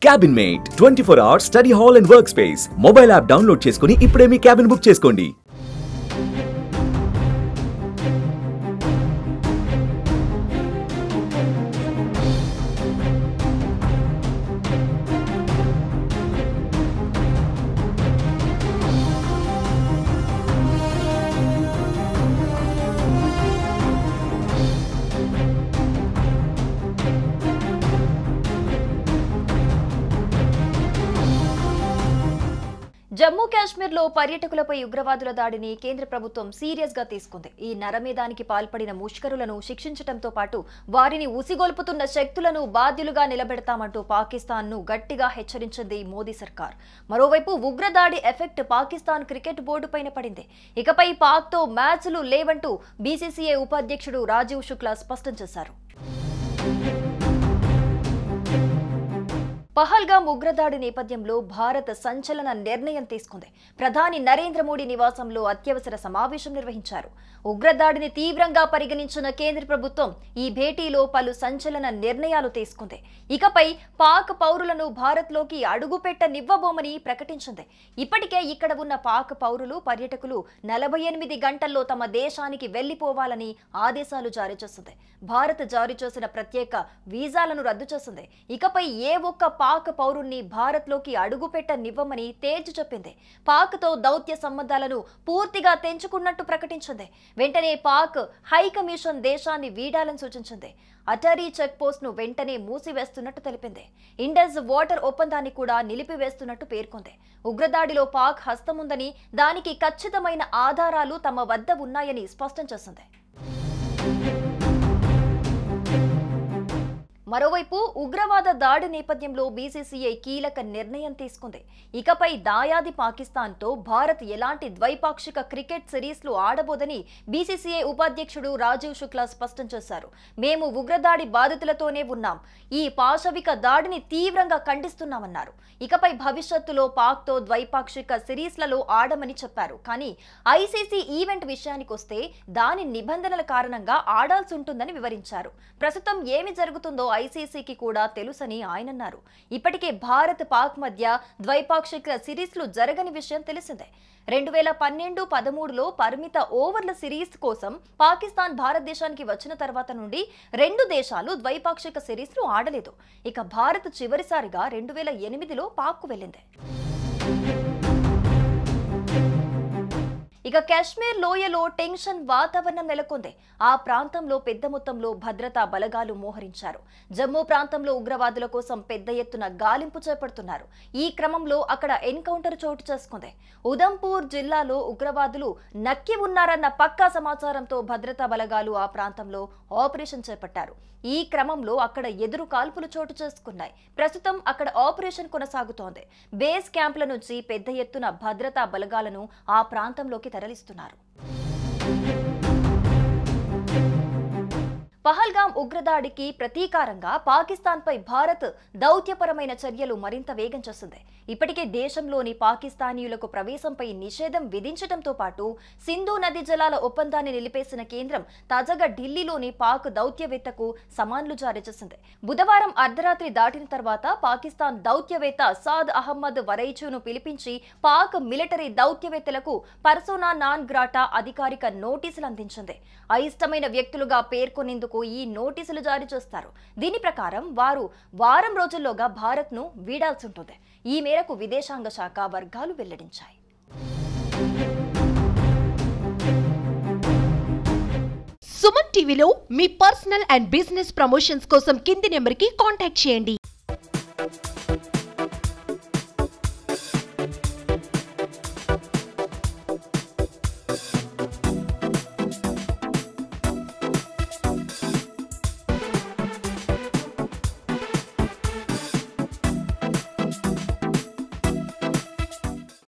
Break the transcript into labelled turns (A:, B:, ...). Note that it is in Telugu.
A: Cabinmate 24 hours study hall and workspace. Mobile app download చేసుకొని ఇప్పుడే మీ cabin book చేసుకోండి.
B: జమ్మూ కాశ్మీర్ లో పర్యాటకులపై ఉగ్రవాదుల దాడిని కేంద్ర ప్రభుత్వం సీరియస్ గా తీసుకుంది. ఈ నరమేధానికి పాల్పడిన ముష్కరులను శిక్షించడంతో పాటు వారిని ఉసిగొల్పుతున్న శక్తులను బాధ్యులుగా నిలబెడతామంటూ పాకిస్తాన్ ను గట్టిగా హెచ్చరించింది మోదీ సర్కార్. మరోవైపు ఉగ్రదాడి ఎఫెక్ట్ పాకిస్తాన్ క్రికెట్ బోర్డు పైన పడింది. ఇకపై పాక్ తో మ్యాచ్లు లేవంటూ బీసీసీఐ ఉపాధ్యక్షుడు రాజీవ్ శుక్లా స్పష్టం చేశారు. పహల్గామ్ ఉగ్రదాడి నేపథ్యంలో భారత్ సంచలన నిర్ణయం తీసుకుంది. ప్రధాని నరేంద్ర మోడీ నివాసంలో అత్యవసర సమావేశం నిర్వహించారు. ఉగ్రదాడిని తీవ్రంగా పరిగణించిన కేంద్ర ప్రభుత్వం ఈ భేటీలో పలు సంచలన నిర్ణయాలు తీసుకుంది. ఇకపై పాక్ పౌరులను భారత్లోకి అడుగుపెట్టనివ్వబోమని ప్రకటించింది. ఇప్పటికే ఇక్కడ ఉన్న పాక్ పౌరులు, పర్యాటకులు 48 గంటల్లో తమ దేశానికి వెళ్లిపోవాలని ఆదేశాలు జారీ చేసింది. భారత్ జారీ చేసిన ప్రత్యేక వీసాలను రద్దు చేసింది. ఇకపై ఏ ఒక్క పాక్ పౌరుణ్ణి భారత్లోకి అడుగుపెట్టనివ్వమని తేల్చి చెప్పింది. పాక్తో దౌత్య సంబంధాలను పూర్తిగా తెంచుకున్నట్టు ప్రకటించింది. వెంటనే పాక్ హై కమిషన్ దేశాన్ని వీడాలని సూచించింది. అటరీ చెక్ పోస్ట్ ను వెంటనే మూసివేస్తున్నట్టు తెలిపింది. ఇండస్ వాటర్ ఒప్పందాన్ని కూడా నిలిపివేస్తున్నట్టు పేర్కొంది. ఉగ్రదాడిలో పాక్ హస్తముందని, దానికి ఖచ్చితమైన ఆధారాలు తమ వద్ద ఉన్నాయని స్పష్టం చేసింది. మరోవైపు ఉగ్రవాద దాడి నేపథ్యంలో బీసీసీఐ కీలక నిర్ణయం తీసుకుంది. ఇకపై దాయాది పాకిస్తాన్తో భారత్ ఎలాంటి ద్వైపాక్షిక క్రికెట్ సిరీస్లు ఆడబోదని బీసీసీఐ ఉపాధ్యక్షుడు రాజీవ్ శుక్లా స్పష్టం చేశారు. మేము ఉగ్రదాడి బాధితులతోనే ఉన్నాం. ఈ పాశవిక దాడిని తీవ్రంగా ఖండిస్తున్నామన్నారు. ఇకపై భవిష్యత్తులో పాక్తో ద్వైపాక్షిక సిరీస్లలో ఆడమని చెప్పారు. కానీ ఐసీసీ ఈవెంట్ విషయానికొస్తే దాని నిబంధనల కారణంగా ఆడాల్సి ఉంటుందని వివరించారు. ప్రస్తుతం ఏమి జరుగుతుందో ఐసీసీకి కూడా తెలుసని ఆయన అన్నారు. ఇప్పటికే భారత్ పాక్ మధ్య ద్వైపాక్షిక సిరీస్లు జరగని విషయం తెలిసిందే. 2012-13లో పరిమిత ఓవర్ల సిరీస్ కోసం పాకిస్తాన్ భారతదేశానికి వచ్చిన తర్వాత నుండి 2 దేశాలు ద్వైపాక్షిక సిరీస్లు ఆడలేదు. ఇక భారత్ చివరిసారిగా 2008లో పాక్కు వెళ్ళింది. ఇక కాశ్మీర్ లోయలో టెన్షన్ వాతావరణం నెలకొంది. ఆ ప్రాంతంలో పెద్ద మొత్తంలో భద్రతా బలగాలు మోహరించారు. జమ్మూ ప్రాంతంలో ఉగ్రవాదుల కోసం పెద్ద ఎత్తున గాలింపు చేపడుతున్నారు. ఈ క్రమంలో అక్కడ ఎన్కౌంటర్ చోటు చేసుకుంది. ఉదంపూర్ జిల్లాలో ఉగ్రవాదులు నక్కి ఉన్నారన్న పక్కా సమాచారంతో భద్రతా బలగాలు ఆ ప్రాంతంలో ఆపరేషన్ చేపట్టారు. ఈ క్రమంలో అక్కడ ఎదురు కాల్పులు చోటు చేసుకున్నాయి. ప్రస్తుతం అక్కడ ఆపరేషన్ కొనసాగుతోంది. బేస్ క్యాంపుల నుంచి పెద్ద ఎత్తున భద్రతా బలగాలను ఆ ప్రాంతంలోకి తరలిస్తున్నారు. పహల్గామ్ ఉగ్రదాడికి ప్రతీకారంగా పాకిస్తాన్పై భారత్ దౌత్యపరమైన చర్యలు మరింత వేగం చేసింది. ఇప్పటికే దేశంలోని పాకిస్తానీయులకు ప్రవేశంపై నిషేధం విధించడంతో పాటు సింధు నది జలాల ఒప్పందాన్ని నిలిపేసిన కేంద్రం తాజాగా ఢిల్లీలోని పాక్ దౌత్యవేత్తకు సమాన్లు జారీ చేసింది. బుధవారం అర్ధరాత్రి దాటిన తర్వాత పాకిస్తాన్ దౌత్యవేత్త సాద్ అహ్మద్ వరైచును పిలిపించి పాక్ మిలిటరీ దౌత్యవేత్తలకు పర్సోనా నాన్ గ్రాటా అధికారిక నోటీసులు అందించింది. అయిష్టమైన వ్యక్తులుగా పేర్కొనేందుకు ఈ నోటీసులు జారీ చేస్తారు. దీని ప్రకారం వారు వారం రోజుల్లోగా భారత్ ను వీడాల్సి ఉంటుంది. ఈ మేరకు విదేశాంగ శాఖ వర్గాలు వెల్లడించాయి.
C: సుమన్ టీవీలో మీ పర్సనల్ అండ్ బిజినెస్ ప్రమోషన్స్ కోసం కింది నెంబర్కి కాంటాక్ట్ చేయండి.